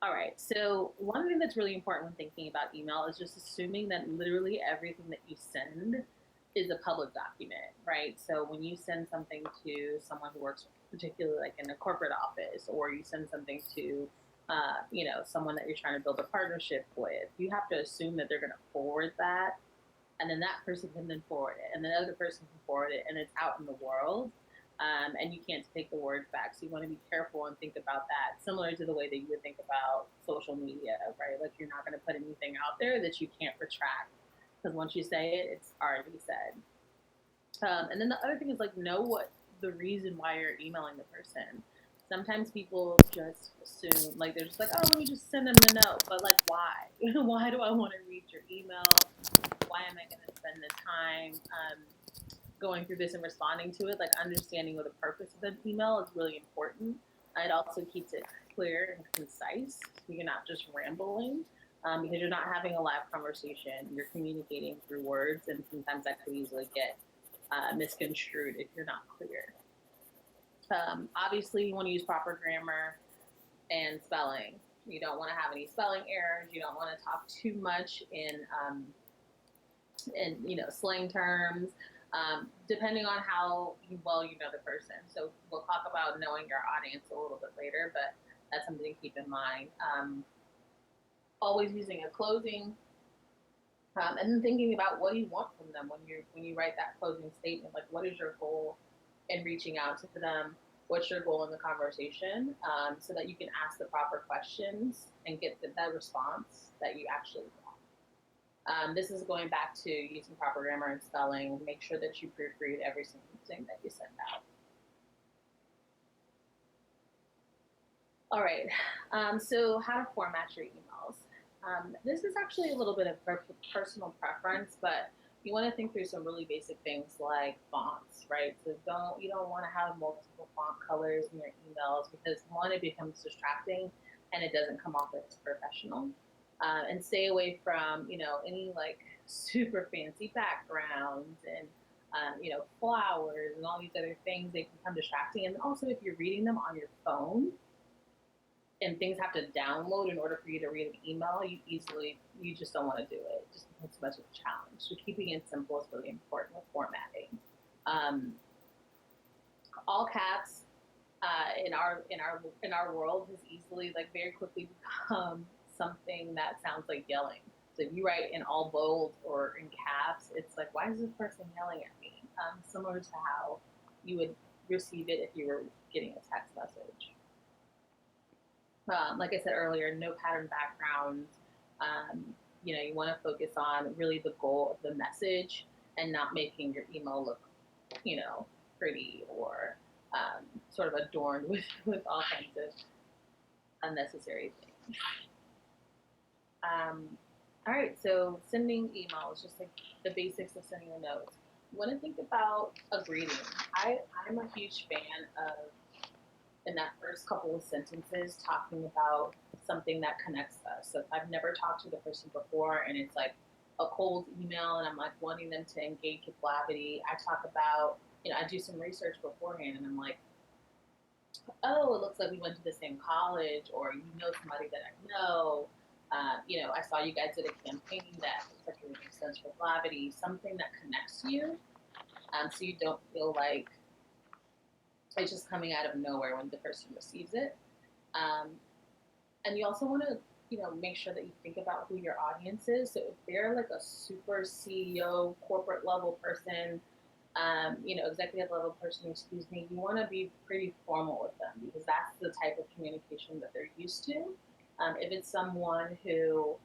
All right. So one thing that's really important when thinking about email is just assuming that literally everything that you send is a public document, right? So when you send something to someone who works particularly like in a corporate office, or you send something to someone that you're trying to build a partnership with, you have to assume that they're going to forward that, and then that person can then forward it, and the other person can forward it, and it's out in the world. And you can't take the words back. So you want to be careful and think about that, similar to the way that you would think about social media, right? Like you're not going to put anything out there that you can't retract, because once you say it, it's already said. And then the other thing is like know what the reason why you're emailing the person. Sometimes people just assume like they're just like, oh, let me just send them a note, but like why? Why do I want to read your email? Why am I going to spend the time going through this and responding to it? Like understanding what the purpose of an email is really important. It also keeps it clear and concise, so you're not just rambling. Because you're not having a live conversation, you're communicating through words, and sometimes that could easily get misconstrued if you're not clear. Obviously, you want to use proper grammar and spelling. You don't want to have any spelling errors. You don't want to talk too much in slang terms. Depending on how well you know the person. So we'll talk about knowing your audience a little bit later, but that's something to keep in mind. Always using a closing, and then thinking about what do you want from them when you write that closing statement. Like, what is your goal in reaching out to them? What's your goal in the conversation, so that you can ask the proper questions and get that response that you actually want. This is going back to using proper grammar and spelling. Make sure that you proofread every single thing that you send out. All right. So how to format your emails. This is actually a little bit of personal preference, but you want to think through some really basic things like fonts, right? So you don't want to have multiple font colors in your emails, because one, it becomes distracting and it doesn't come off as professional. And stay away from any like super fancy backgrounds and flowers and all these other things. They can become distracting. And also, if you're reading them on your phone and things have to download in order for you to read an email, you just don't want to do it. It just becomes too much of a challenge. So keeping it simple is really important with formatting. Um, all caps in our world has easily like very quickly become something that sounds like yelling. So if you write in all bold or in caps, it's like, why is this person yelling at me? Similar to how you would receive it if you were getting a text message. Like I said earlier, no pattern backgrounds. Um, you want to focus on really the goal of the message and not making your email look, pretty or sort of adorned with all kinds of unnecessary things. Um, all right, so sending emails, just like the basics of sending a note. You want to think about a greeting. I'm a huge fan of, in that first couple of sentences, talking about something that connects us. So if I've never talked to the person before and it's like a cold email and I'm like wanting them to engage with Blavity, I talk about, I do some research beforehand and I'm like, oh, it looks like we went to the same college, or somebody that I know. I saw you guys did a campaign that looks like it would make sense for Blavity, something that connects you, so you don't feel like it's just coming out of nowhere when the person receives it. Um, and you also want to, make sure that you think about who your audience is. So if they're like a super CEO, corporate level person, executive level person, excuse me, you want to be pretty formal with them, because that's the type of communication that they're used to. If it's someone who,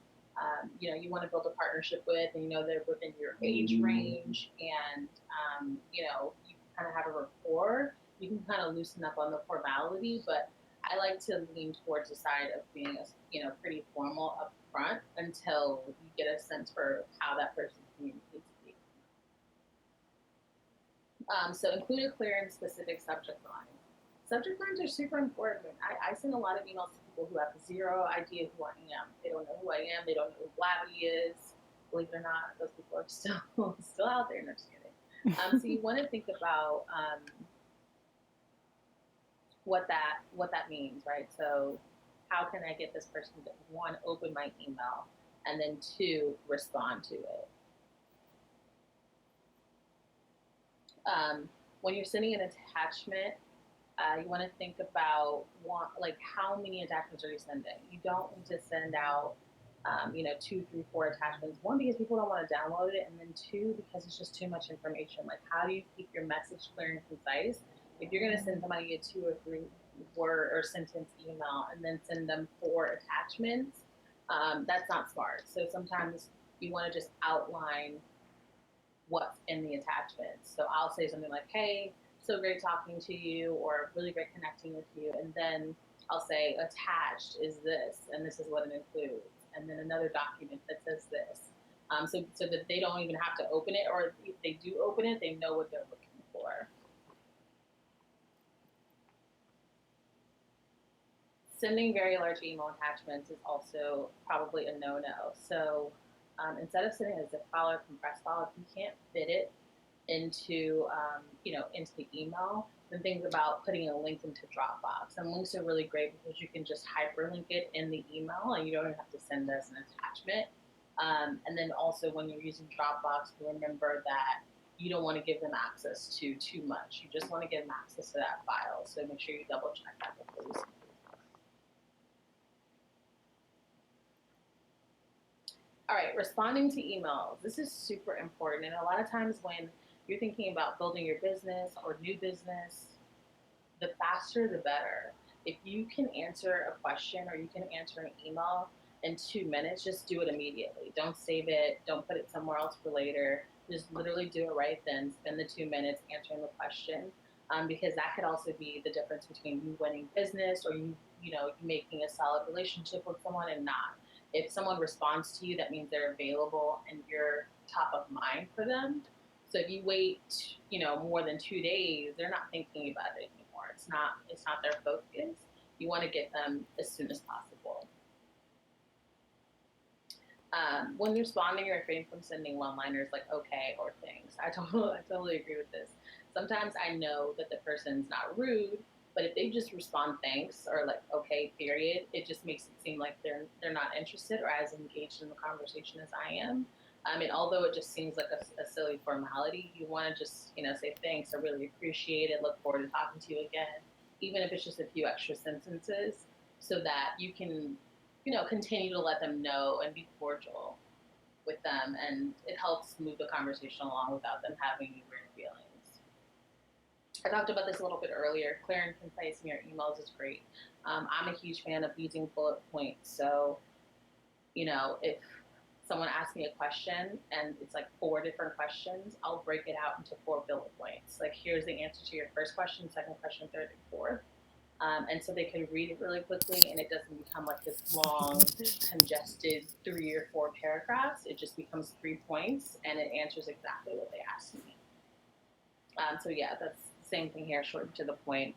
you want to build a partnership with, and they're within your age range, and you kind of have a rapport, you can kind of loosen up on the formality. But I like to lean towards the side of being pretty formal up front until you get a sense for how that person communicates. So include a clear and specific subject line. Subject lines are super important. I send a lot of emails to people who have zero idea who I am. They don't know who I am. They don't know who Blavity is. Believe it or not, those people are still out there. No, just kidding. So you want to think about what that means, right? So how can I get this person to, one, open my email, and then two, respond to it. When you're sending an attachment, you want to think about how many attachments are you sending. You don't need to send out 2, 3, 4 attachments. One, because people don't want to download it, and then two, because it's just too much information. Like, how do you keep your message clear and concise? If you're going to send somebody a 2 or 3 word or sentence email and then send them 4 attachments, that's not smart. So sometimes you want to just outline what's in the attachments. So I'll say something like, hey, so great talking to you, or really great connecting with you. And then I'll say, attached is this, and this is what it includes. And then another document that says this. So that they don't even have to open it, or if they do open it, they know what they're looking for. Sending very large email attachments is also probably a no-no. So instead of sending a zip file or compressed file, if you can't fit it into the email, then think about putting a link into Dropbox. And links are really great because you can just hyperlink it in the email, and you don't even have to send as an attachment. And then also when you're using Dropbox, remember that you don't want to give them access to too much. You just want to give them access to that file. So make sure you double check that before you send it. All right, responding to emails. This is super important. And a lot of times when you're thinking about building your business or new business, the faster the better. If you can answer a question or you can answer an email in 2 minutes, just do it immediately. Don't save it. Don't put it somewhere else for later. Just literally do it right then. Spend the 2 minutes answering the question, because that could also be the difference between you winning business or you making a solid relationship with someone and not. If someone responds to you, that means they're available and you're top of mind for them. So if you wait, more than 2 days, they're not thinking about it anymore. It's not their focus. You want to get them as soon as possible. When responding, refrain from sending one-liners like okay or thanks. I totally agree with this. Sometimes I know that the person's not rude, but if they just respond thanks or like okay, period, it just makes it seem like they're not interested or as engaged in the conversation as I am. And although it just seems like a silly formality, you want to just say thanks, I really appreciate it, look forward to talking to you again, even if it's just a few extra sentences, so that you can continue to let them know and be cordial with them, and it helps move the conversation along without them having any weird feelings. I talked about this a little bit earlier. Clear and concise in your emails is great. I'm a huge fan of using bullet points. So, if someone asks me a question and it's like 4 different questions, I'll break it out into 4 bullet points. Like, here's the answer to your first question, second question, third, and fourth. And so they can read it really quickly, and it doesn't become like this long, congested 3 or 4 paragraphs. It just becomes 3 points, and it answers exactly what they asked me. So yeah, that's the same thing here, short and to the point.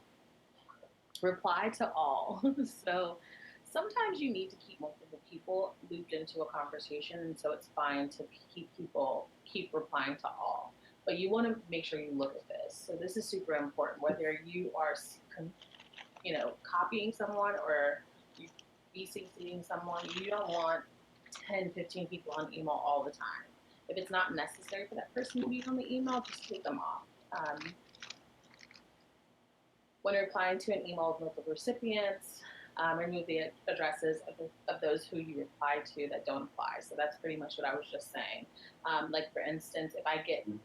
Reply to all. So sometimes you need to keep multiple people looped into a conversation, and so it's fine to keep replying to all. But you want to make sure you look at this. So this is super important, whether you are copying someone or you BCCing someone. You don't want 10, 15 people on email all the time. If it's not necessary for that person to be on the email, just take them off. When replying to an email with multiple recipients, remove the addresses of those who you reply to that don't apply. So that's pretty much what I was just saying. Like for instance,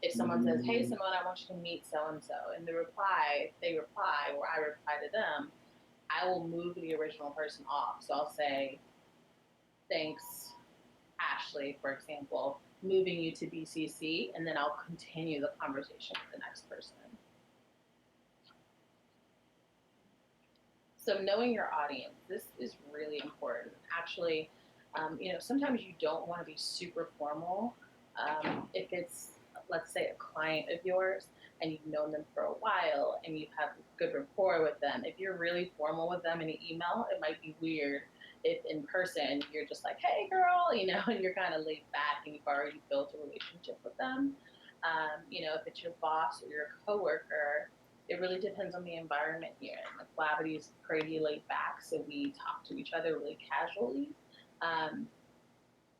if someone says, hey Simone, I want you to meet so-and-so, and they reply or I reply to them, I will move the original person off. So I'll say, thanks, Ashley, for example, moving you to BCC, and then I'll continue the conversation with the next person. So knowing your audience, this is really important. Actually, sometimes you don't want to be super formal. If it's, let's say, a client of yours and you've known them for a while and you have good rapport with them, if you're really formal with them in an email, it might be weird if in person you're just like, hey girl, and you're kind of laid back and you've already built a relationship with them. If it's your boss or your coworker, It really depends on the environment you're in. Like Blavity is pretty laid back, so we talk to each other really casually. Um,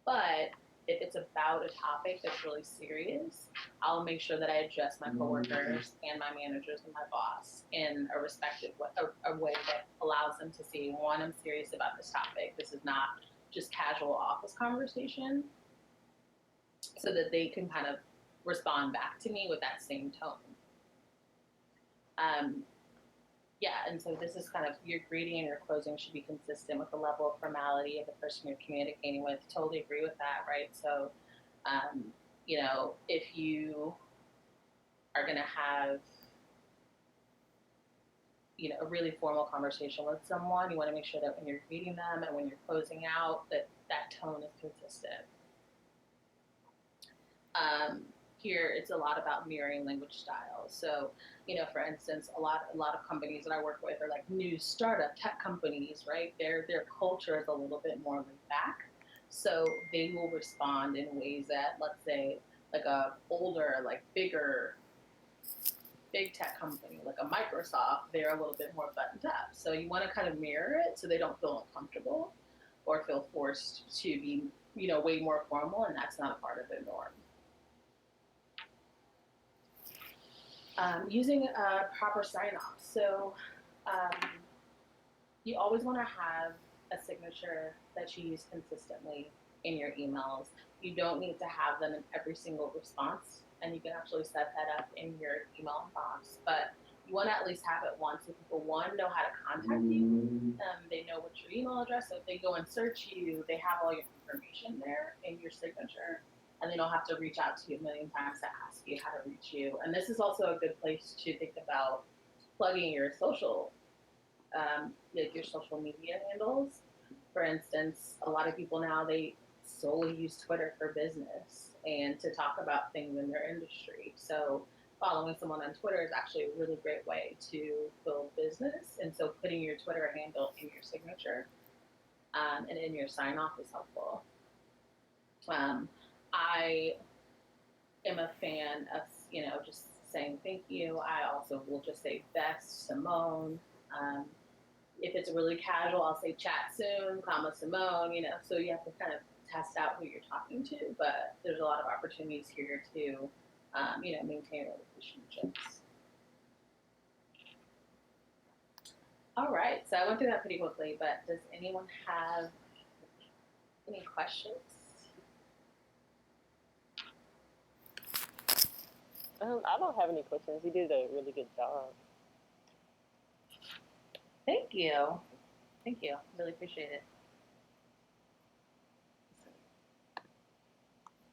but if it's about a topic that's really serious, I'll make sure that I address my coworkers and my managers and my boss in a respective way, a way that allows them to see, one, I'm serious about this topic. This is not just casual office conversation, so that they can kind of respond back to me with that same tone. Um, yeah, and so this is kind of your greeting and your closing should be consistent with the level of formality of the person you're communicating with. Totally agree with that, right? So, um, if you are going to have, a really formal conversation with someone, you want to make sure that when you're greeting them and when you're closing out, that tone is consistent. Here it's a lot about mirroring language styles. So, for instance, a lot of companies that I work with are like new startup tech companies, right? Their culture is a little bit more laid back. So they will respond in ways that, let's say, like a older, like big tech company, like a Microsoft, they're a little bit more buttoned up. So you want to kind of mirror it so they don't feel uncomfortable or feel forced to be, way more formal, and that's not a part of their norm. Using a proper sign-off. So you always want to have a signature that you use consistently in your emails. You don't need to have them in every single response, and you can actually set that up in your email box. But you want to at least have it once so people, one, know how to contact you. They know what's your email address. So if they go and search you, they have all your information there in your signature, and they don't have to reach out to you a million times to ask you how to reach you. And this is also a good place to think about plugging your social, like your social media handles. For instance, a lot of people now, they solely use Twitter for business and to talk about things in their industry. So following someone on Twitter is actually a really great way to build business. And so putting your Twitter handle in your signature and in your sign off is helpful. I am a fan of, just saying thank you. I also will just say best, Simone. If it's really casual, I'll say chat soon, comma Simone, so you have to kind of test out who you're talking to, but there's a lot of opportunities here to, maintain relationships. All right, so I went through that pretty quickly, but does anyone have any questions? I don't have any questions. You did a really good job. Thank you. Thank you. Really appreciate it.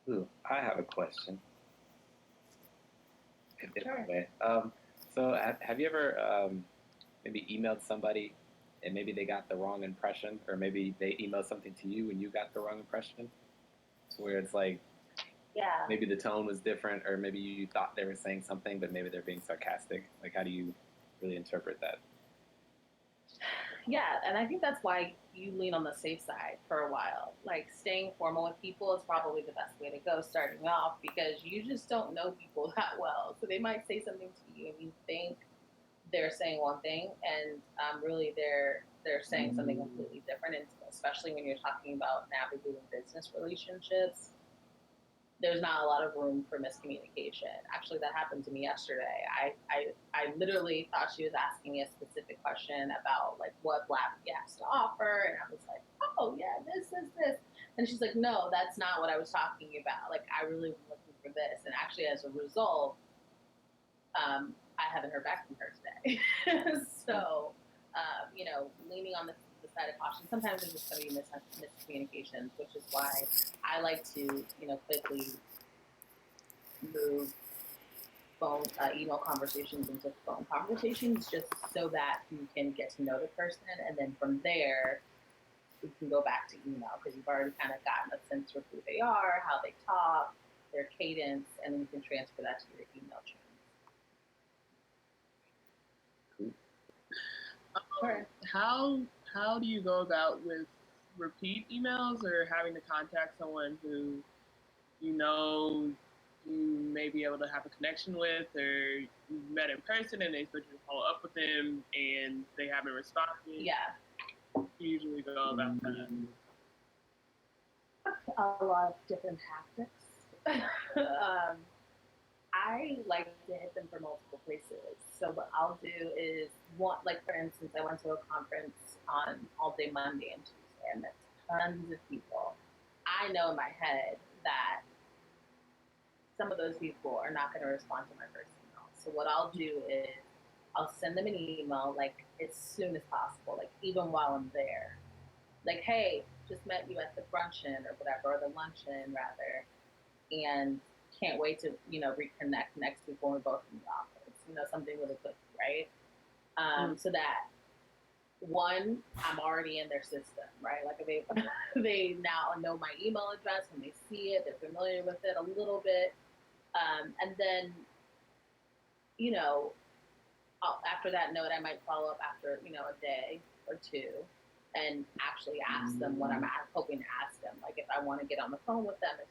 Ooh, I have a question. Sure. So have you ever maybe emailed somebody and maybe they got the wrong impression, or maybe they emailed something to you and you got the wrong impression? Where it's like, yeah, maybe the tone was different, or maybe you thought they were saying something, but maybe they're being sarcastic. Like, how do you really interpret that? Yeah, and I think that's why you lean on the safe side for a while. Like staying formal with people is probably the best way to go starting off because you just don't know people that well. So they might say something to you and you think they're saying one thing and really they're saying something completely different. And especially when you're talking about navigating business relationships, there's not a lot of room for miscommunication. Actually, that happened to me yesterday. I literally thought she was asking me a specific question about like what Blavity has to offer, and I was like, oh yeah, this. And she's like, no, that's not what I was talking about. Like I really was looking for this, and actually, as a result, I haven't heard back from her today. So, leaning on the side of caution. Sometimes there's just going to be miscommunications, which is why I like to, quickly move email conversations into phone conversations, just so that you can get to know the person, and then from there we can go back to email because you've already kind of gotten a sense for who they are, how they talk, their cadence, and then you can transfer that to your email chain. Sure. How do you go about with repeat emails or having to contact someone who you may be able to have a connection with, or you met in person and they expect you to follow up with them and they haven't responded. Yeah. You usually go about that. A lot of different tactics. I like to hit them from multiple places. So what I'll do is, like for instance, I went to a conference on all day Monday and Tuesday. I met tons of people. I know in my head that some of those people are not going to respond to my first email. So what I'll do is I'll send them an email like as soon as possible, like even while I'm there. Like, hey, just met you at the bruncheon or whatever, or the luncheon rather, and can't wait to, reconnect next week when we're both in the office, something really quick, right? So that one, I'm already in their system, right? Like they now know my email address when they see it, they're familiar with it a little bit. And then, after that note, I might follow up after, a day or two and actually ask them what I'm hoping to ask them. Like if I want to get on the phone with them and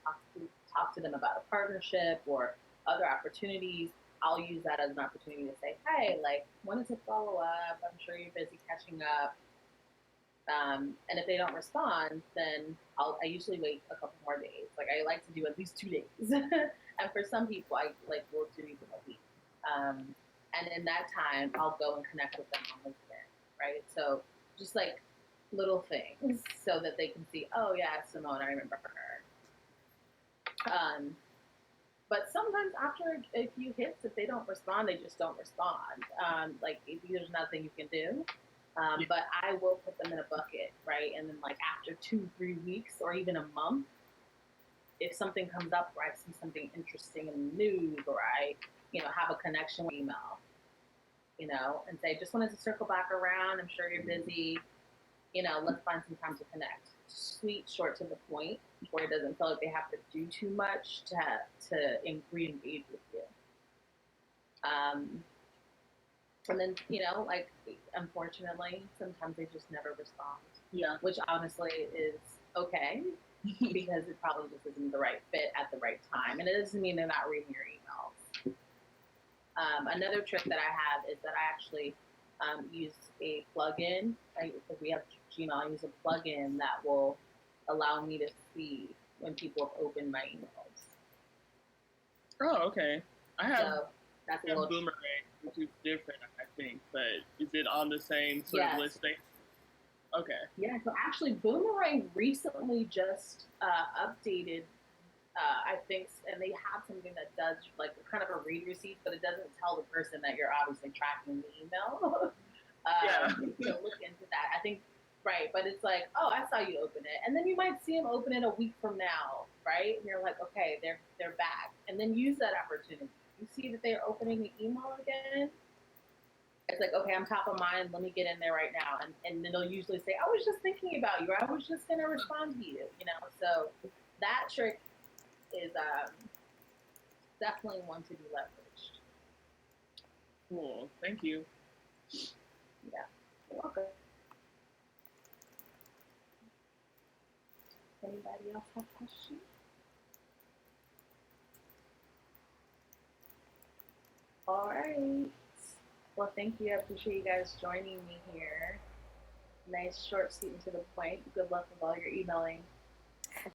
talk to them about a partnership or other opportunities, I'll use that as an opportunity to say, hey, like, wanted to follow up. I'm sure you're busy catching up. And if they don't respond, then I usually wait a couple more days. Like I like to do at least 2 days. And for some people, I will do even a week. And in that time, I'll go and connect with them on LinkedIn, right? So just like little things so that they can see, oh yeah, Simone, I remember her. But sometimes after a few hits, if they don't respond, they just don't respond. There's nothing you can do. But I will put them in a bucket, right? And then like after 2-3 weeks or even a month, if something comes up where I see something interesting in the news or I, have a connection with email, and say, just wanted to circle back around. I'm sure you're busy. Let's find some time to connect. Sweet, short to the point, where it doesn't feel like they have to do too much to re-engage with you. And then, unfortunately, sometimes they just never respond. Yeah. Which honestly is okay because it probably just isn't the right fit at the right time. And it doesn't mean they're not reading your emails. Another trick that I have is that I actually use a plugin. Because we have Gmail, I use a plugin that will allow me to see when people have opened my emails. Oh, okay. That's a little Boomerang, which is different, I think, but is it on the same sort of listing? Okay. Yeah, so actually Boomerang recently just updated, I think, and they have something that does like kind of a read receipt, but it doesn't tell the person that you're obviously tracking the email. Look into that. I think, right, but it's like, oh, I saw you open it. And then you might see them open it a week from now, right? And you're like, okay, they're back. And then use that opportunity. You see that they're opening the email again, it's like, okay, I'm top of mind. Let me get in there right now. And then they'll usually say, I was just thinking about you. Or I was just going to respond to you, So that trick is definitely one to be leveraged. Cool. Thank you. Yeah. You're welcome. Anybody else have questions? All right. Well, thank you. I appreciate you guys joining me here. Nice, short, sweet, and to the point. Good luck with all your emailing.